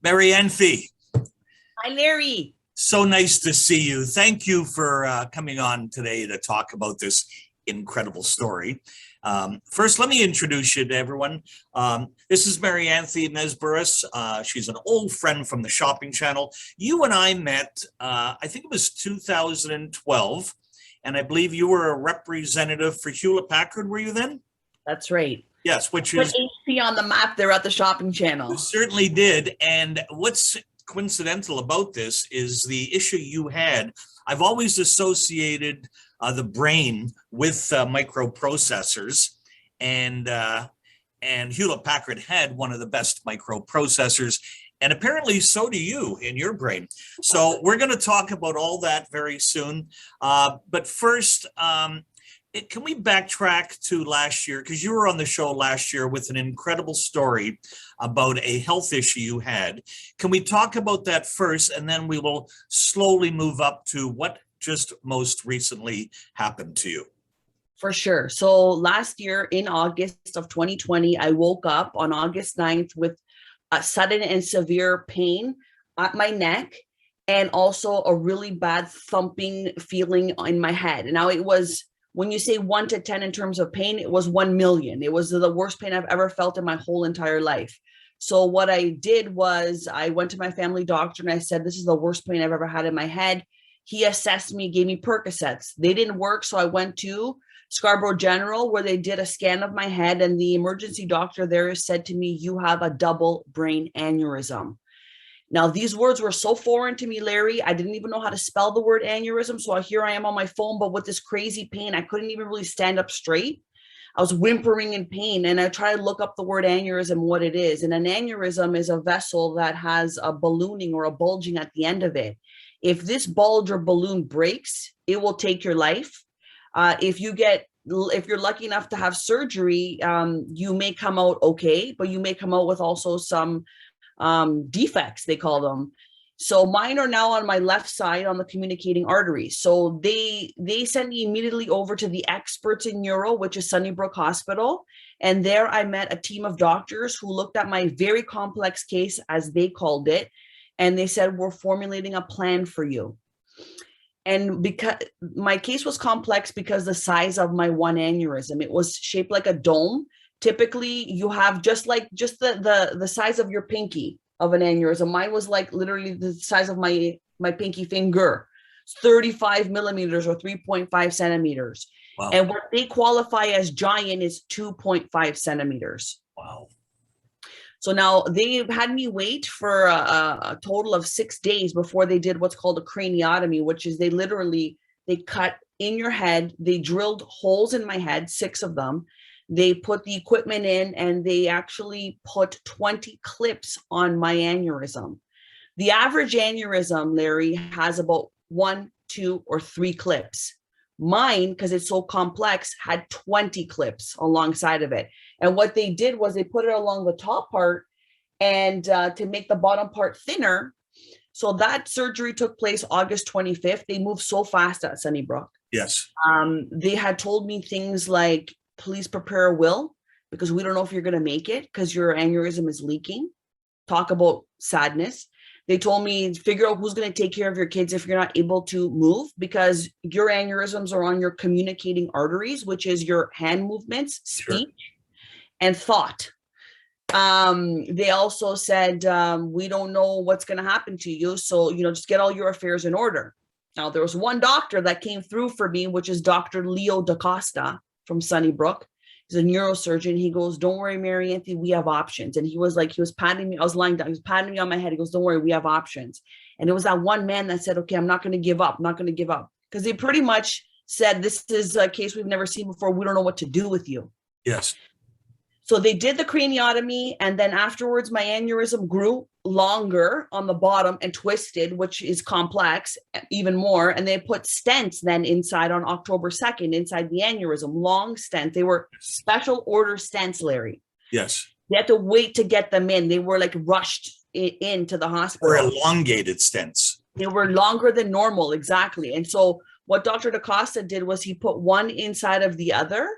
Marianthe, Hi, Larry. so nice to see you. Thank you for coming on today to talk about this incredible story. First, let me introduce you to everyone. This is Marianthe Nesboris. She's an old friend from the Shopping Channel. You and I met, I think it was 2012, and I believe you were a representative for Hewlett Packard, were you then? That's right. Yes, which Put is HP on the map there at the Shopping Channel. certainly did. And what's coincidental about this is the issue you had. I've always associated the brain with microprocessors, and Hewlett Packard had one of the best microprocessors, and apparently so do you in your brain. So we're going to talk about all that very soon. But first, can we backtrack to last year? Because you were on the show last year with an incredible story about a health issue you had. Can we talk about that first, and then we will slowly move up to what just most recently happened to you? For sure. So last year in August of 2020, I woke up on August 9th with a sudden and severe pain at my neck and also a really bad thumping feeling in my head. Now it was, when you say 1 to 10 in terms of pain, it was 1 million. It was the worst pain I've ever felt in my whole entire life. So what I did was I went to my family doctor and I said, this is the worst pain I've ever had in my head. He assessed me, gave me Percocets. They didn't work. So I went to Scarborough General, where they did a scan of my head, and the emergency doctor there said to me, you have a double brain aneurysm. Now, these words were so foreign to me, Larry. I didn't even know how to spell the word aneurysm. So here I am on my phone, but with this crazy pain, I couldn't even really stand up straight. I was whimpering in pain, and I tried to look up the word aneurysm, what it is. And an aneurysm is a vessel that has a ballooning or a bulging at the end of it. If this bulge or balloon breaks, it will take your life. If you're lucky enough to have surgery, you may come out okay, but you may come out with also some defects, they call them. So mine are now on my left side on the communicating arteries. So they sent me immediately over to the experts in neuro, which is Sunnybrook Hospital. And there I met a team of doctors who looked at my very complex case, as they called it. And they said, we're formulating a plan for you. And because my case was complex because the size of my one aneurysm, it was shaped like a dome. Typically you have just the size of your pinky of an aneurysm. Mine was like literally the size of my pinky finger, 35 millimeters or 3.5 centimeters. Wow. And what they qualify as giant is 2.5 centimeters. Wow. So now they had me wait for a total of 6 days before they did what's called a craniotomy, which is they cut in your head. They drilled holes in my head, 6 of them. They put the equipment in, and they actually put 20 clips on my aneurysm. The average aneurysm, Larry, has about 1, 2, or 3 clips. Mine, because it's so complex, had 20 clips alongside of it. And what they did was they put it along the top part and to make the bottom part thinner. So that surgery took place August 25th. They moved so fast at Sunnybrook. Yes. They had told me things like, please prepare a will, because we don't know if you're going to make it because your aneurysm is leaking. Talk about sadness. They told me, figure out who's going to take care of your kids if you're not able to move, because your aneurysms are on your communicating arteries, which is your hand movements, speech, and thought. They also said, we don't know what's going to happen to you. So, just get all your affairs in order. Now, there was one doctor that came through for me, which is Dr. Leo DaCosta from Sunnybrook. He's a neurosurgeon. He goes, don't worry, Marianthe, we have options. And he was patting me. I was lying down. He was patting me on my head. He goes, don't worry, we have options. And it was that one man that said, okay, I'm not going to give up. I'm not going to give up. Because they pretty much said, this is a case we've never seen before. We don't know what to do with you. Yes. So they did the craniotomy, and then afterwards my aneurysm grew longer on the bottom and twisted, which is complex even more. And they put stents then inside on October 2nd inside the aneurysm, long stents. They were special order stents, Larry. Yes. You had to wait to get them in. They were like rushed into the hospital. Or elongated stents. They were longer than normal, exactly. And so what Dr. DaCosta did was he put one inside of the other.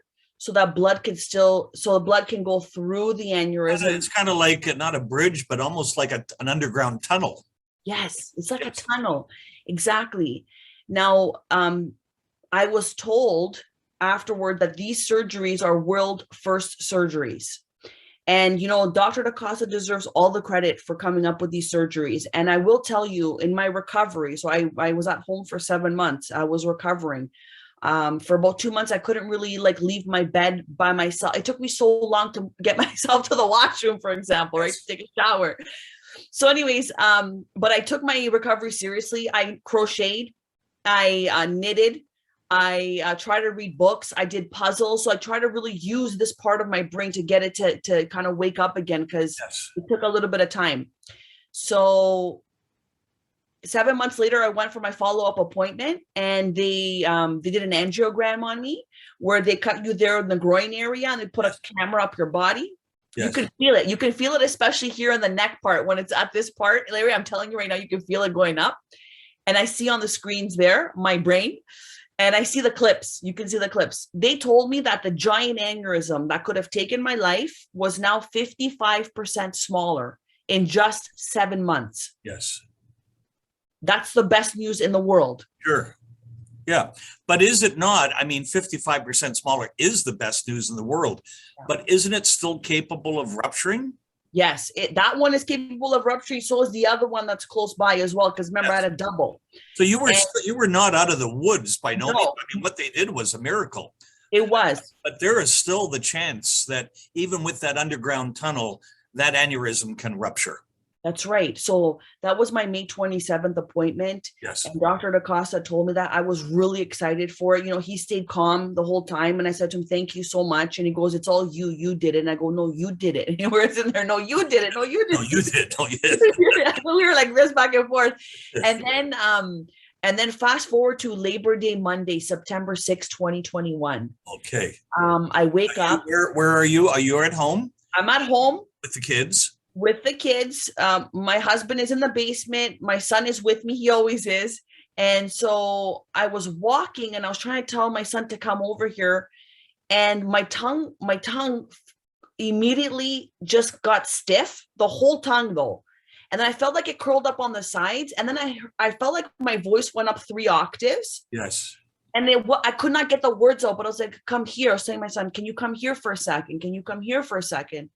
so that the blood can go through the aneurysm. It's kind of like not a bridge, but almost like an underground tunnel. Yes, it's like a tunnel. Exactly. Now, I was told afterward that these surgeries are world first surgeries. And, Dr. DaCosta deserves all the credit for coming up with these surgeries. And I will tell you, in my recovery, so I was at home for 7 months. I was recovering. For about 2 months, I couldn't really leave my bed by myself. It took me so long to get myself to the washroom, for example, right? To take a shower. So anyways, but I took my recovery seriously. I crocheted, I knitted, I tried to read books, I did puzzles. So I try to really use this part of my brain to get it to kind of wake up again, because it took a little bit of time. So 7 months later, I went for my follow-up appointment, and they did an angiogram on me where they cut you there in the groin area and they put a camera up your body. Yes. You can feel it. You can feel it, especially here in the neck part. When it's at this part, Larry, I'm telling you right now, you can feel it going up. And I see on the screens there, my brain, and I see the clips. You can see the clips. They told me that the giant aneurysm that could have taken my life was now 55% smaller in just 7 months. Yes. That's the best news in the world. Sure. Yeah. But is it not? I mean, 55% smaller is the best news in the world, but isn't it still capable of rupturing? Yes. That one is capable of rupturing. So is the other one that's close by as well. Because remember, I had a double. So you were not out of the woods by no means. I mean, what they did was a miracle. It was. But there is still the chance that even with that underground tunnel, that aneurysm can rupture. That's right. So that was my May 27th appointment. Yes. And Dr. DaCosta told me that. I was really excited for it. He stayed calm the whole time. And I said to him, thank you so much. And he goes, it's all you. You did it. And I go, no, you did it. And he was in there. No, you did it. No, you did it. No, you did it. No, you did it. We were like this back and forth. And then fast forward to Labor Day Monday, September 6, 2021. Okay. I wake up. Where are you? Are you at home? I'm at home. With the kids? With the kids. My husband is in the basement. My son is with me. He always is. And so I was walking and I was trying to tell my son to come over here. And my tongue immediately just got stiff, the whole tongue though. And then I felt like it curled up on the sides. And then I felt like my voice went up 3 octaves. Yes. And I could not get the words out, but I was like, come here. I was saying to my son, can you come here for a second? Can you come here for a second?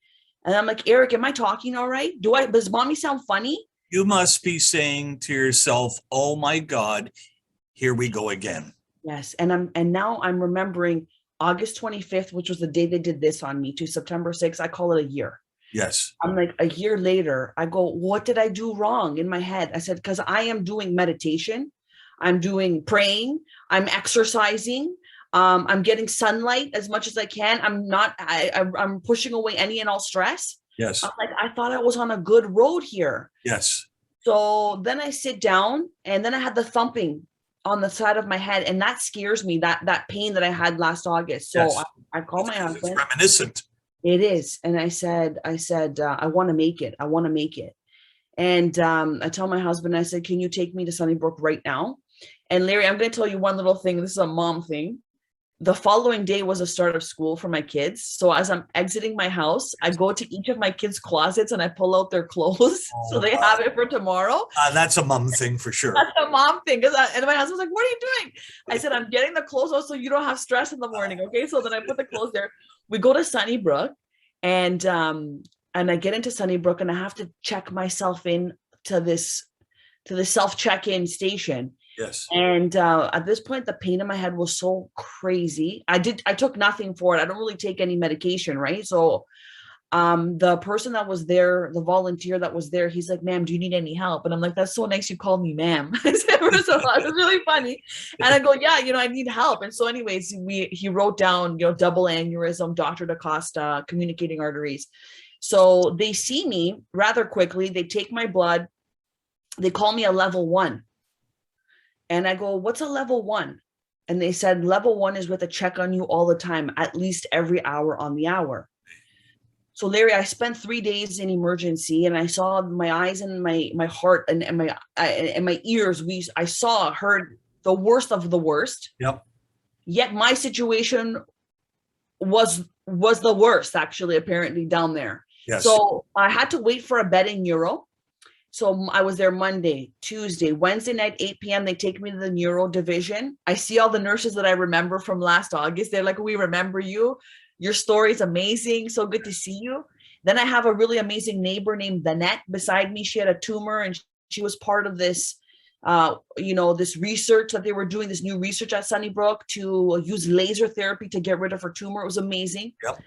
And I'm like, Eric, am I talking all right? Does mommy sound funny? You must be saying to yourself, oh my God, here we go again. Yes. And now I'm remembering August 25th, which was the day they did this on me, to September 6th. I call it a year. Yes. I'm like, a year later, I go, what did I do wrong in my head? I said, because I am doing meditation. I'm doing praying. I'm exercising. I'm getting sunlight as much as I can. I'm pushing away any and all stress. Yes. I'm like, I thought I was on a good road here. Yes. So then I sit down and then I had the thumping on the side of my head. And that scares me, that pain that I had last August. So yes. I called my husband. It's reminiscent. It is. And I said, I want to make it. I want to make it. And I tell my husband, I said, can you take me to Sunnybrook right now? And Larry, I'm going to tell you one little thing. This is a mom thing. The following day was the start of school for my kids. So as I'm exiting my house, I go to each of my kids' closets and I pull out their clothes so they have it for tomorrow. That's a mom thing for sure. That's a mom thing. And my husband's like, what are you doing? I said, I'm getting the clothes out so you don't have stress in the morning. Okay. So then I put the clothes there. We go to Sunnybrook and I get into Sunnybrook and I have to check myself in to the self-check-in station. Yes. And at this point, the pain in my head was so crazy. I took nothing for it. I don't really take any medication, right? So the person that was there, the volunteer that was there, he's like, ma'am, do you need any help? And I'm like, that's so nice you called me ma'am. It was really funny. And I go, yeah, I need help. And so anyways, he wrote down, double aneurysm, Dr. DaCosta, communicating arteries. So they see me rather quickly. They take my blood. They call me a level 1. And I go, what's a level 1? And they said, level 1 is with a check on you all the time, at least every hour on the hour. So Larry, I spent 3 days in emergency and I saw my eyes and my heart and my ears. I heard the worst of the worst. Yep. Yet my situation was the worst, actually, apparently, down there. Yes. So I had to wait for a bed in neuro. So I was there Monday, Tuesday, Wednesday night, 8 p.m. They take me to the neuro division. I see all the nurses that I remember from last August. They're like, we remember you. Your story is amazing. So good to see you. Then I have a really amazing neighbor named Danette beside me. She had a tumor and she was part of this, this research that they were doing, this new research at Sunnybrook to use laser therapy to get rid of her tumor. It was amazing. Yep.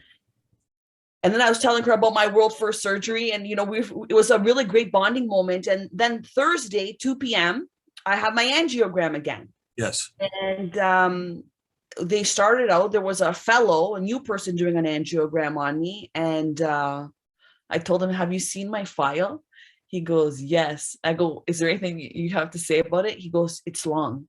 And then I was telling her about my world first surgery, and it was a really great bonding moment. And then Thursday, 2 p.m., I have my angiogram again. Yes. And they started out, there was a new person doing an angiogram on me. And I told him, have you seen my file? He goes, yes. I go, is there anything you have to say about it? He goes, it's long.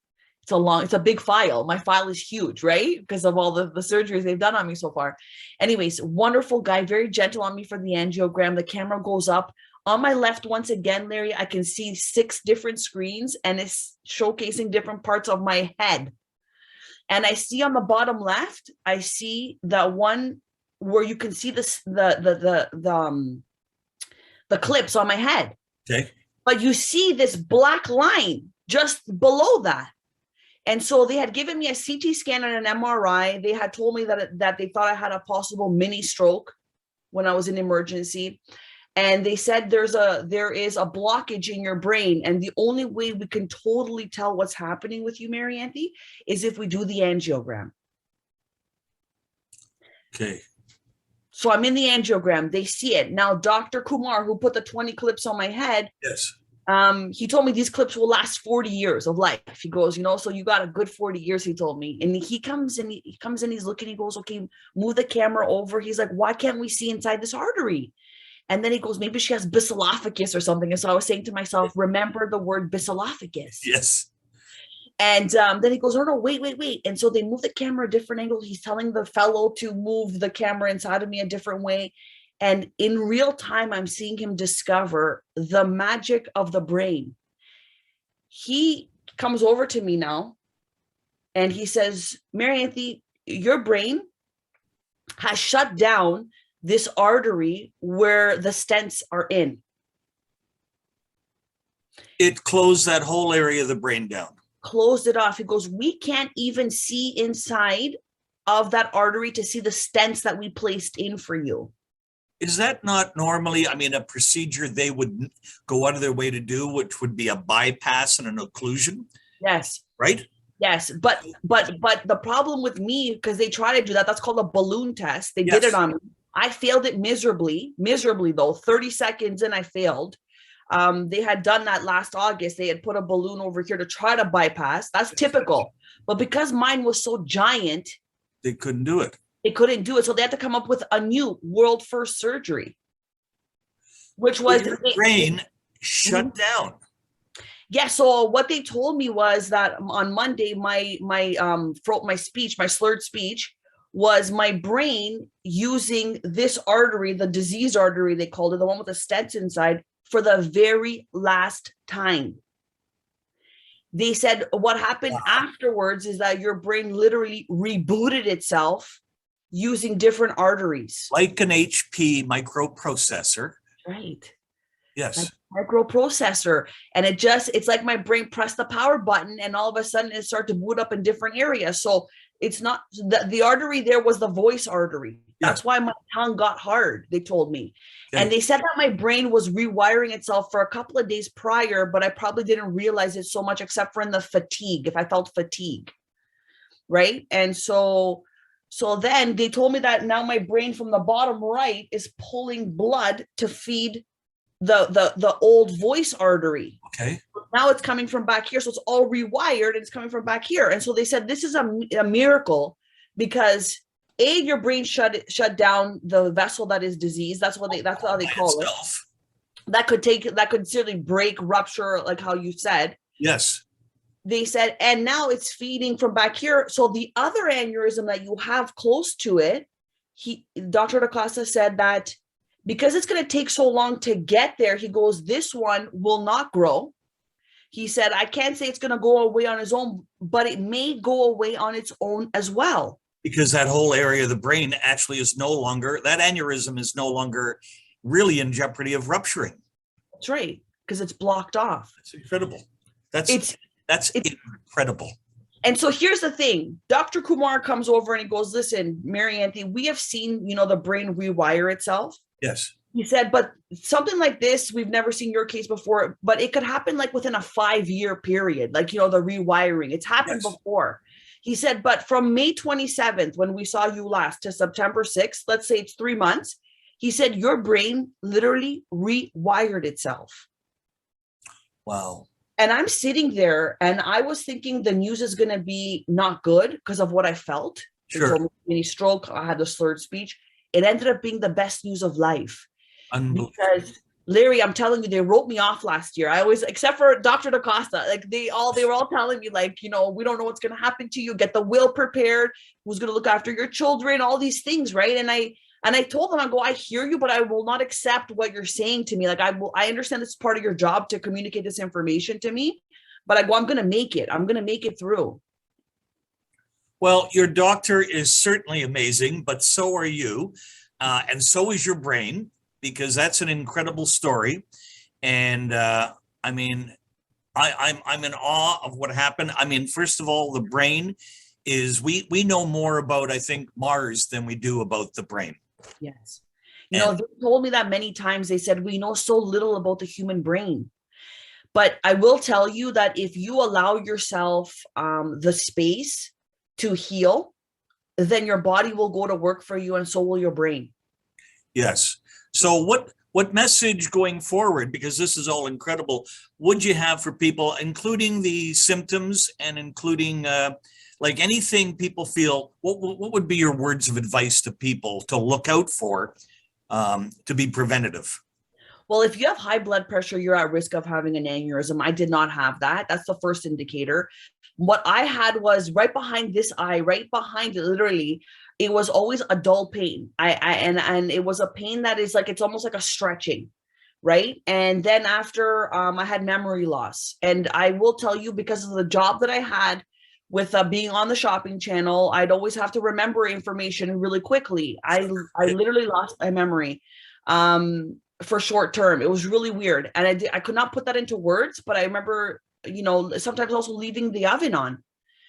It's a big file. My file is huge, right? Because of all the surgeries they've done on me so far. Anyways, wonderful guy, very gentle on me for the angiogram. The camera goes up. On my left, once again, Larry, I can see 6 different screens and it's showcasing different parts of my head. And I see on the bottom left, I see that one where you can see the clips on my head. Okay. But you see this black line just below that. And so they had given me a CT scan and an MRI. They had told me that they thought I had a possible mini stroke when I was in emergency. And they said there is a blockage in your brain. And the only way we can totally tell what's happening with you, Marianthe, is if we do the angiogram. Okay. So I'm in the angiogram. They see it. Now, Dr. Kumar, who put the 20 clips on my head, yes, he told me these clips will last 40 years of life. He goes, so you got a good 40 years, he told me. And he comes in, he's looking, he goes, okay, move the camera over. He's like, why can't we see inside this artery? And then he goes, maybe she has basilophagus or something. And so I was saying to myself, remember the word basilophagus. Yes. And then he goes, oh, no, wait. And so they move the camera a different angle. He's telling the fellow to move the camera inside of me a different way. And in real time, I'm seeing him discover the magic of the brain. He comes over to me now and he says, Marianthe, your brain has shut down this artery where the stents are in. It closed that whole area of the brain down. Closed it off. He goes, we can't even see inside of that artery to see the stents that we placed in for you. Is that not normally, a procedure they would go out of their way to do, which would be a bypass and an occlusion? Yes. Right? Yes. But the problem with me, because they try to do that, that's called a balloon test. They Yes. did it on me. I failed it miserably though. 30 seconds and I failed. They had done that last August. They had put a balloon over here to try to bypass. That's typical. But because mine was so giant, they couldn't do it. They couldn't do it. So they had to come up with a new world first surgery, which was your brain shut down. Yeah. So what they told me was that on Monday, my slurred speech was my brain using this artery, the disease artery, they called it, the one with the stents inside, for the very last time. They said what happened afterwards is that your brain literally rebooted itself using different arteries. Like an HP microprocessor. Right. Yes. Like microprocessor. And it's like my brain pressed the power button and all of a sudden it started to boot up in different areas. So it's not, the artery there was the voice artery. That's why my tongue got hard, they told me. Okay. And they said that my brain was rewiring itself for a couple of days prior, but I probably didn't realize it so much except for in the fatigue, if I felt fatigue. Right. And so then they told me that now my brain from the bottom right is pulling blood to feed the old voice artery. Okay. Now it's coming from back here. So it's all rewired and it's coming from back here. And so they said, this is a miracle because your brain shut down the vessel that is diseased. That's how they call it. That could certainly break, rupture, like how you said. Yes. They said, and now it's feeding from back here. So the other aneurysm that you have close to it, Dr. DaCosta said that because it's going to take so long to get there, he goes, this one will not grow. He said, I can't say it's going to go away on its own, but it may go away on its own as well. because that whole area of the brain actually is no longer, that aneurysm is no longer really in jeopardy of rupturing. That's right, because it's blocked off. It's incredible. It's That's incredible. And so here's the thing. Dr. Kumar comes over and he goes, listen, Marianthe, we have seen, the brain rewire itself. Yes. He said, but something like this, we've never seen your case before, but it could happen like within a 5-year period, like, the rewiring. It's happened before. He said, but from May 27th, when we saw you last, to September 6th, let's say it's 3 months, he said, your brain literally rewired itself. Wow. And I'm sitting there and I was thinking the news is going to be not good because of what I felt. Sure. Mini stroke, I had the slurred speech. It ended up being the best news of life. Because Larry, I'm telling you, they wrote me off last year. I always, except for Dr. DaCosta, like they were all telling me like, we don't know what's going to happen to you. Get the will prepared. Who's going to look after your children? All these things. Right. And I told them, I hear you, but I will not accept what you're saying to me. Like I understand it's part of your job to communicate this information to me, but I'm going to make it. I'm going to make it through. Well, your doctor is certainly amazing, but so are you. And so is your brain, because that's an incredible story. And I'm in awe of what happened. I mean, first of all, the brain is, we know more about, I think, Mars than we do about the brain. Yes. They told me that many times. They said, we know so little about the human brain. But I will tell you that if you allow yourself the space to heal, then your body will go to work for you and so will your brain. Yes. So what message going forward, because this is all incredible, would you have for people, including the symptoms and including like anything people feel, what would be your words of advice to people to look out for to be preventative? Well, if you have high blood pressure, you're at risk of having an aneurysm. I did not have that. That's the first indicator. What I had was right behind this eye, right behind it, literally, it was always a dull pain. And it was a pain that is like, it's almost like a stretching, right? And then after I had memory loss. And I will tell you, because of the job that I had with being on the shopping channel, I'd always have to remember information really quickly. I literally lost my memory for short term. It was really weird. And I could not put that into words, but I remember, sometimes also leaving the oven on.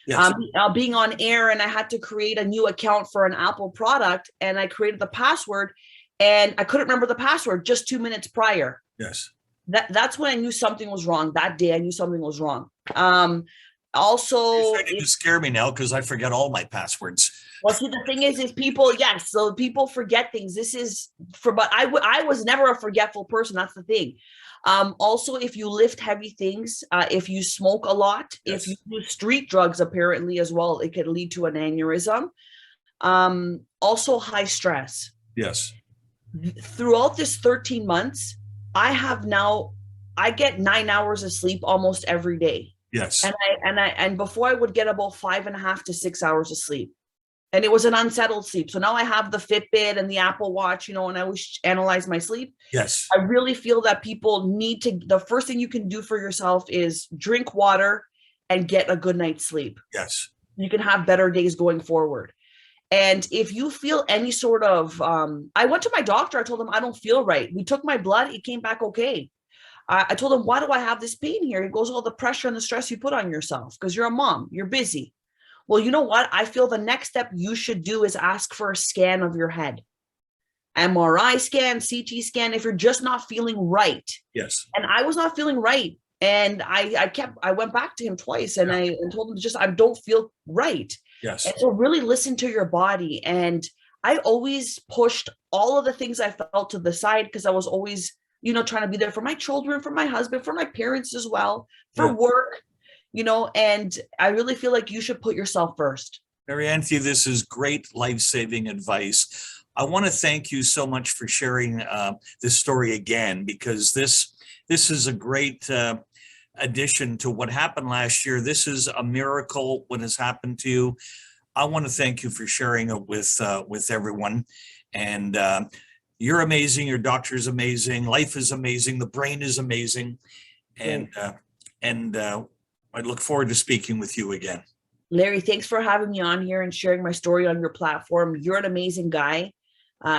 Yes. Being on air, and I had to create a new account for an Apple product, and I created the password and I couldn't remember the password just 2 minutes prior. Yes. That's when I knew something was wrong. That day I knew something was wrong. Also, you're starting to scare me now because I forget all my passwords. Well, see, the thing is people, yes, so people forget things. This is but I was never a forgetful person. That's the thing. Also, if you lift heavy things, if you smoke a lot, yes, if you do street drugs, apparently as well, it could lead to an aneurysm. Also high stress. Yes. Throughout this 13 months, I get 9 hours of sleep almost every day. Yes. And before I would get about 5.5 to 6 hours of sleep. And it was an unsettled sleep. So now I have the Fitbit and the Apple Watch, and I always analyze my sleep. Yes. I really feel that people need to, the first thing you can do for yourself is drink water and get a good night's sleep. Yes. You can have better days going forward. And if you feel any sort of, I went to my doctor, I told him I don't feel right. We took my blood, it came back okay. I told him, why do I have this pain here? He goes, all the pressure and the stress you put on yourself because you're a mom, you're busy. Well, you know what? I feel the next step you should do is ask for a scan of your head. MRI scan, CT scan, if you're just not feeling right. Yes. And I was not feeling right. And I went back to him twice and I told him I don't feel right. Yes. And so really listen to your body. And I always pushed all of the things I felt to the side because I was always, trying to be there for my children, for my husband, for my parents as well, for work. And I really feel like you should put yourself first. Marianthe, this is great life-saving advice. I want to thank you so much for sharing this story again, because this is a great addition to what happened last year. This is a miracle what has happened to you. I want to thank you for sharing it with everyone. And you're amazing. Your doctor's amazing. Life is amazing. The brain is amazing. And I look forward to speaking with you again. Larry, thanks for having me on here and sharing my story on your platform. You're an amazing guy.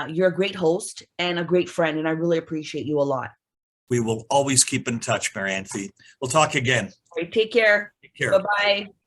You're a great host and a great friend, and I really appreciate you a lot. We will always keep in touch, Marianthe. We'll talk again. All right, take care. Take care. Bye-bye.